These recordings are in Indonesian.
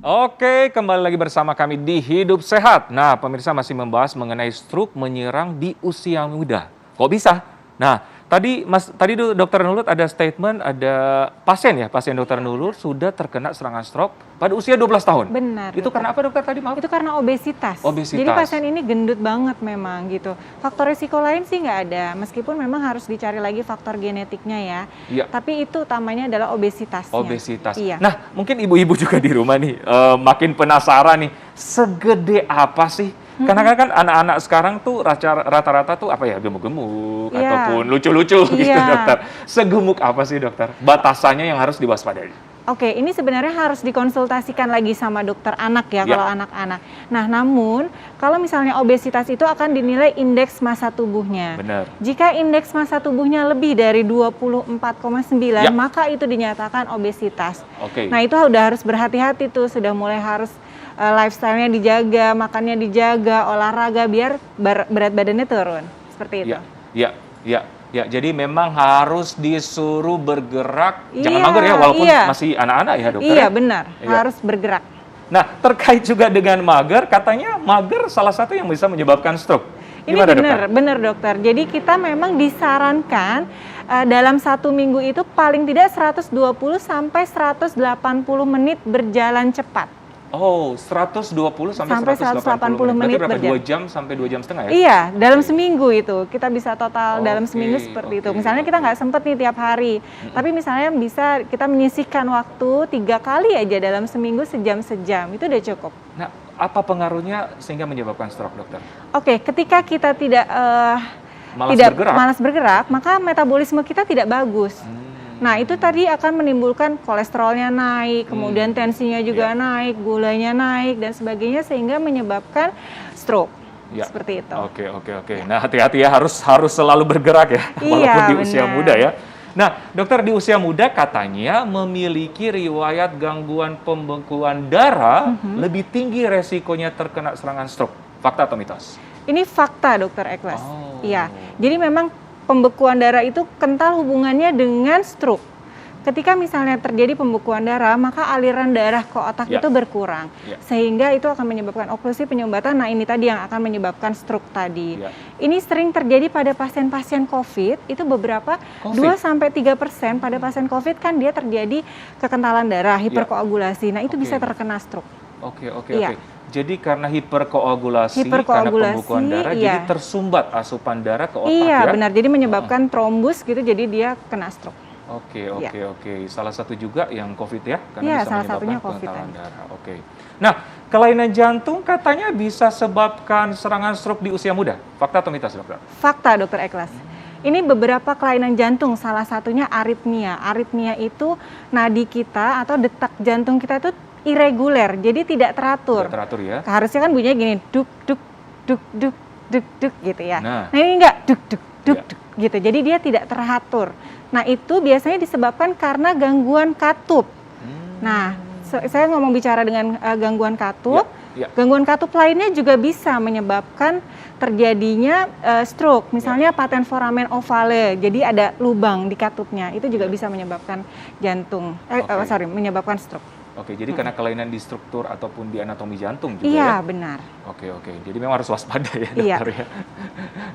Oke, kembali lagi bersama kami di Hidup Sehat. Nah, pemirsa masih membahas mengenai stroke menyerang di usia muda. Kok bisa? Nah, tadi Dokter Nurul ada statement, ada pasien Dokter Nurul sudah terkena serangan stroke pada usia 12 tahun. Benar. Itu karena apa dokter tadi, maaf? Itu karena obesitas. Jadi pasien ini gendut banget memang gitu. Faktor risiko lain sih nggak ada, meskipun memang harus dicari lagi faktor genetiknya ya. Iya. Tapi itu utamanya adalah obesitasnya. Obesitas. Iya. Nah, mungkin ibu-ibu juga di rumah nih makin penasaran nih, segede apa sih? Karena kan anak-anak sekarang tuh rata-rata tuh apa ya, gemuk-gemuk ataupun lucu-lucu gitu dokter. Segemuk apa sih dokter? Batasannya yang harus diwaspadai. Oke, ini sebenarnya harus dikonsultasikan lagi sama dokter anak ya kalau anak-anak. Nah, namun kalau misalnya obesitas itu akan dinilai indeks massa tubuhnya. Benar. Jika indeks massa tubuhnya lebih dari 24,9, maka itu dinyatakan obesitas. Oke. Nah, itu udah harus berhati-hati tuh, sudah mulai harus lifestyle-nya dijaga, makannya dijaga, olahraga biar berat badannya turun. Seperti itu. Ya, jadi memang harus disuruh bergerak, jangan mager ya, walaupun masih anak-anak ya dokter. Iya, benar, harus bergerak. Nah, terkait juga dengan mager, katanya mager salah satu yang bisa menyebabkan stroke. Ini benar dokter. Jadi kita memang disarankan dalam 1 minggu itu paling tidak 120 sampai 180 menit berjalan cepat. Oh, 120 sampai 180 menit. Berarti berapa? 2 jam sampai 2 jam setengah ya? Iya, dalam seminggu itu. Kita bisa total dalam seminggu seperti itu. Misalnya kita nggak sempet nih tiap hari. Tapi misalnya bisa kita menyisihkan waktu 3 kali aja dalam seminggu sejam-sejam. Itu udah cukup. Nah, apa pengaruhnya sehingga menyebabkan stroke, dokter? Oke, ketika kita tidak malas bergerak, maka metabolisme kita tidak bagus. Nah, itu tadi akan menimbulkan kolesterolnya naik, kemudian tensinya juga naik, gulanya naik, dan sebagainya, sehingga menyebabkan stroke. Seperti itu. Oke. Nah, hati-hati ya, harus selalu bergerak ya, walaupun di usia muda ya. Nah, dokter, di usia muda katanya memiliki riwayat gangguan pembekuan darah lebih tinggi resikonya terkena serangan stroke. Fakta atau mitos? Ini fakta, dokter Eklas. Iya, jadi memang pembekuan darah itu kental hubungannya dengan stroke. Ketika misalnya terjadi pembekuan darah, maka aliran darah ke otak itu berkurang. Sehingga itu akan menyebabkan oklusi penyumbatan. Nah, ini tadi yang akan menyebabkan stroke tadi. Ini sering terjadi pada pasien-pasien COVID, itu beberapa 2-3% pada pasien COVID kan dia terjadi kekentalan darah, hiperkoagulasi. Nah, itu bisa terkena stroke. Oke. Jadi karena hiperkoagulasi karena pembekuan darah, jadi tersumbat asupan darah ke otak ya? Iya, benar. Jadi menyebabkan trombus gitu, jadi dia kena stroke. Oke. Salah satu juga yang COVID ya? Iya, bisa salah satunya COVID. Darah. Oke. Nah, kelainan jantung katanya bisa sebabkan serangan stroke di usia muda. Fakta atau mitos, dokter? Fakta, dokter Eklas. Ini beberapa kelainan jantung, salah satunya aritmia. Aritmia itu nadi kita atau detak jantung kita itu irreguler, jadi tidak teratur. Tidak teratur ya. Harusnya kan bunyinya gini, duk duk duk duk duk duk gitu ya. Nah ini enggak duk duk duk duk gitu. Jadi dia tidak teratur. Nah, itu biasanya disebabkan karena gangguan katup. Nah, saya ngomong bicara dengan gangguan katup. Gangguan katup lainnya juga bisa menyebabkan terjadinya stroke. Misalnya paten foramen ovale, jadi ada lubang di katupnya. Itu juga bisa menyebabkan jantung, menyebabkan stroke. Oke, jadi karena kelainan di struktur ataupun di anatomi jantung juga ya? Iya, benar. Oke. Jadi memang harus waspada ya dokter ya.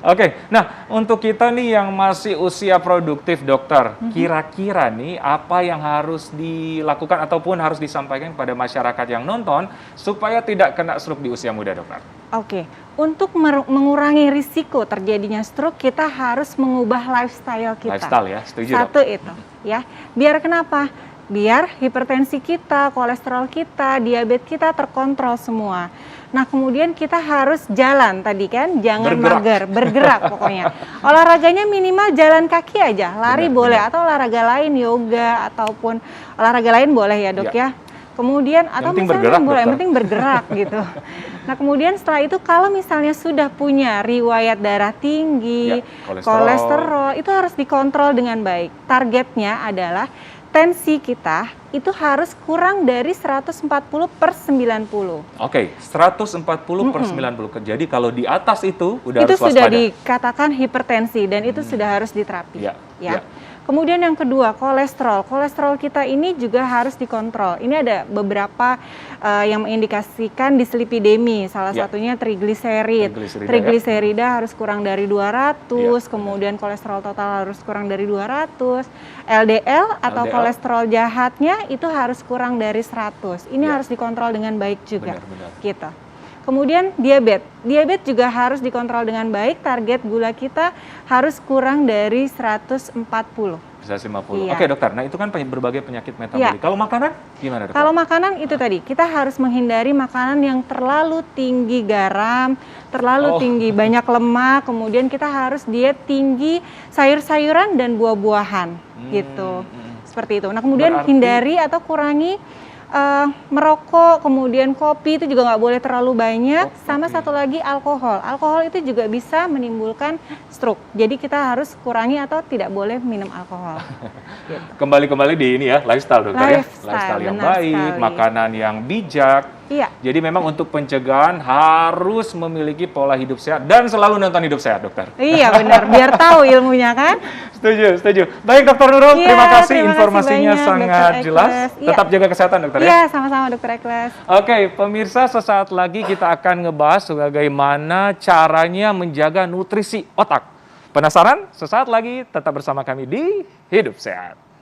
Oke, nah untuk kita nih yang masih usia produktif dokter, kira-kira nih apa yang harus dilakukan ataupun harus disampaikan kepada masyarakat yang nonton supaya tidak kena stroke di usia muda, dokter? Oke, untuk mengurangi risiko terjadinya stroke, kita harus mengubah lifestyle kita. Lifestyle ya, setuju. Satu itu ya. Biar kenapa? Biar hipertensi kita, kolesterol kita, diabetes kita terkontrol semua. Nah, kemudian kita harus jalan tadi kan, jangan mager, bergerak pokoknya. Olahraganya minimal jalan kaki aja, lari boleh, atau olahraga lain, yoga, ataupun olahraga lain boleh ya dok ya. Kemudian, atau misalnya boleh, yang penting bergerak gitu. Nah, kemudian setelah itu kalau misalnya sudah punya riwayat darah tinggi, kolesterol, itu harus dikontrol dengan baik. Targetnya adalah tensi kita itu harus kurang dari 140/90. Oke, 140/90. Jadi kalau di atas itu udah harus waspada. Itu sudah dikatakan hipertensi dan itu sudah harus diterapi. Ya. Kemudian yang kedua, kolesterol. Kolesterol kita ini juga harus dikontrol. Ini ada beberapa yang mengindikasikan dislipidemi, salah satunya trigliserid. Trigliserida harus kurang dari 200, kemudian kolesterol total harus kurang dari 200. LDL atau kolesterol jahatnya itu harus kurang dari 100. Ini harus dikontrol dengan baik juga. Gitu. Kemudian diabetes. Diabetes juga harus dikontrol dengan baik. Target gula kita harus kurang dari 140. 150. Oke dokter, nah itu kan berbagai penyakit metabolik. Kalau makanan gimana dokter? Kalau makanan itu tadi, kita harus menghindari makanan yang terlalu tinggi garam, terlalu tinggi banyak lemak, kemudian kita harus diet tinggi sayur-sayuran dan buah-buahan gitu. Seperti itu. Nah kemudian hindari atau kurangi merokok, kemudian kopi itu juga nggak boleh terlalu banyak, sama satu lagi alkohol. Alkohol itu juga bisa menimbulkan stroke. Jadi kita harus kurangi atau tidak boleh minum alkohol. Gitu. Kembali di ini ya, lifestyle dokter ya. Lifestyle yang baik, makanan yang bijak. Jadi memang untuk pencegahan harus memiliki pola hidup sehat dan selalu nonton Hidup Sehat dokter. Iya benar, biar tahu ilmunya kan. Setuju. Baik Dokter Nurul, terima kasih informasinya sangat jelas. Tetap jaga kesehatan dokter ya. Iya, sama-sama Dokter Ekles. Oke, pemirsa, sesaat lagi kita akan ngebahas bagaimana caranya menjaga nutrisi otak. Penasaran? Sesaat lagi tetap bersama kami di Hidup Sehat.